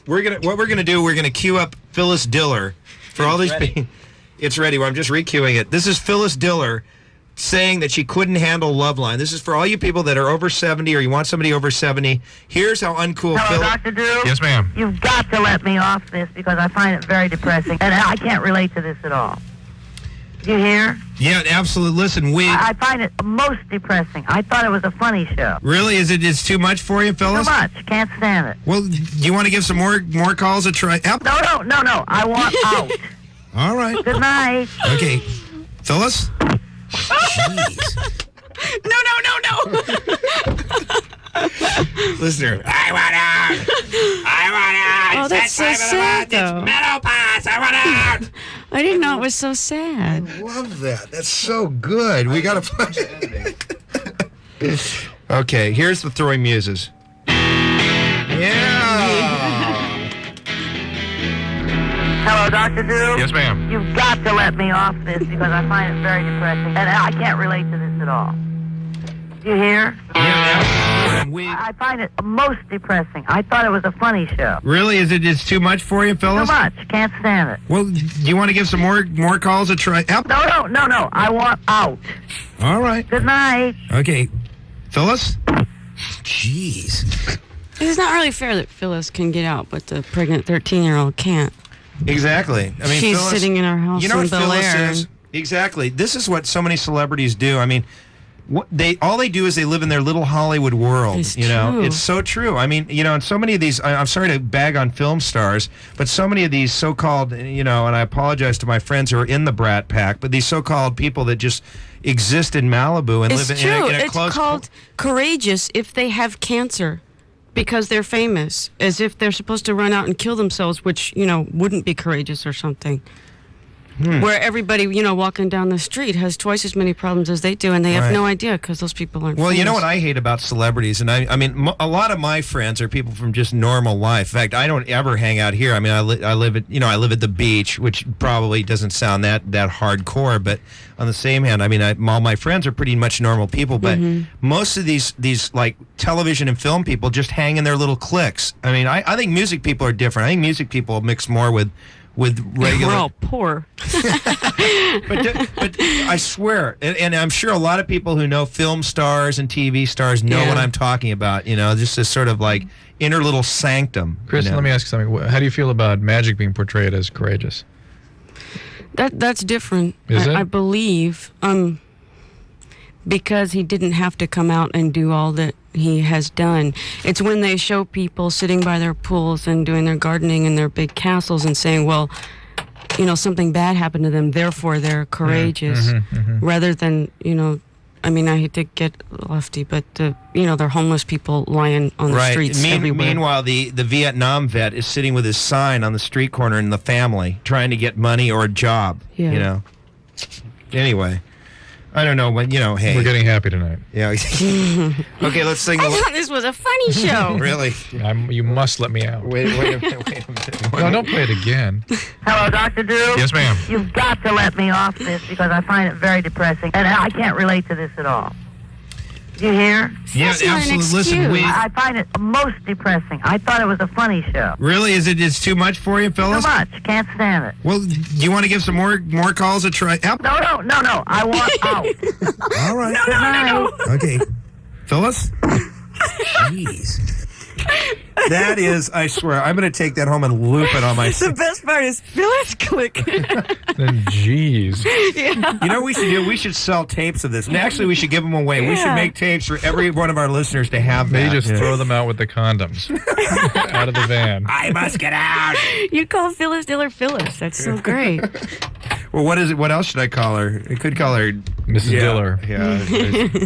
What we're gonna do? We're gonna queue up Phyllis Diller for all these people. It's ready. Well, I'm just re-queuing it. This is Phyllis Diller saying that she couldn't handle LoveLine. This is for all you people that are over 70 or you want somebody over 70. Here's how uncool Hello, Dr. Drew? Yes, ma'am. You've got to let me off this because I find it very depressing. And I can't relate to this at all. Do you hear? Yeah, absolutely. Listen, I find it most depressing. I thought it was a funny show. Really? It's too much for you, Phyllis? Too much. Can't stand it. Well, do you want to give some more calls a try? No. I want out. All right. Good night. Okay. Phyllis? Jeez. No. Listener, I want out. Oh, that's so sad, though. It's menopause. I want out. I didn't know it was so sad. I love that. That's so good. We got to play. Okay, here's the Throwing Muses. Yeah. Hello, Dr. Drew? Yes, ma'am. You've got to let me off this because I find it very depressing. And I can't relate to this at all. Do you hear? Yeah. I find it most depressing. I thought it was a funny show. Really? It's too much for you, Phyllis? Too much. Can't stand it. Well, do you want to give some more calls a try? No. I want out. All right. Good night. Okay. Phyllis? Jeez. It's not really fair that Phyllis can get out, but the pregnant 13-year-old can't. Exactly. I mean, she's Phyllis, sitting in her house you know in what Bel Phyllis Air. is? Exactly. This is what so many celebrities do. I mean, all they do is they live in their little Hollywood world. It's know, true. It's so true. I mean, and so many of these. I'm sorry to bag on film stars, but so many of these so-called, and I apologize to my friends who are in the Brat Pack, but these so-called people that just exist in Malibu and live in a close. It's called courageous if they have cancer. Because they're famous, as if they're supposed to run out and kill themselves, which, wouldn't be courageous or something. Where everybody, walking down the street has twice as many problems as they do, and they have no idea because those people aren't Well, famous. you know what I hate about celebrities, and I mean, a lot of my friends are people from just normal life. In fact, I don't ever hang out here. I mean, I live at the beach, which probably doesn't sound that hardcore, but on the same hand, I mean, all my friends are pretty much normal people, but most of these like television and film people just hang in their little cliques. I mean, I think music people are different. I think music people mix more with regular. We're all poor. But I swear, and I'm sure a lot of people who know film stars and TV stars know what I'm talking about. Just this sort of like inner little sanctum. Chris, let me ask you something. How do you feel about Magic being portrayed as courageous? That's different. Is it? I believe, because he didn't have to come out and do all that he has done. It's when they show people sitting by their pools and doing their gardening in their big castles and saying, well, something bad happened to them, therefore they're courageous, rather than, I mean, I hate to get lefty, but, they're homeless people lying on the streets everywhere. Meanwhile, the Vietnam vet is sitting with his sign on the street corner in the family, trying to get money or a job, Anyway. I don't know, but, hey. We're getting happy tonight. Yeah. Okay, let's sing. I thought this was a funny show. Really? You must let me out. Wait a minute. No, don't play it again. Hello, Dr. Drew? Yes, ma'am. You've got to let me off this because I find it very depressing. And I can't relate to this at all. Do you hear? Yeah, That's not an absolutely. Listen, I find it most depressing. I thought it was a funny show. Really? It's too much for you, Too Phyllis? much. Can't stand it. Well, do you want to give some more calls a try? No. I want out. All right. No. Okay. Phyllis? Jeez. That is, I swear, I'm going to take that home and loop it on my... The best part is Phyllis click. Then, jeez. Yeah. You know what we should do? We should sell tapes of this. And actually, we should give them away. We should make tapes for every one of our listeners to have They that. just throw them out with the condoms out of the van. I must get out. You call Phyllis Diller Phyllis. That's so great. Well, what is it? What else should I call her? I could call her... Mrs. Diller. Yeah.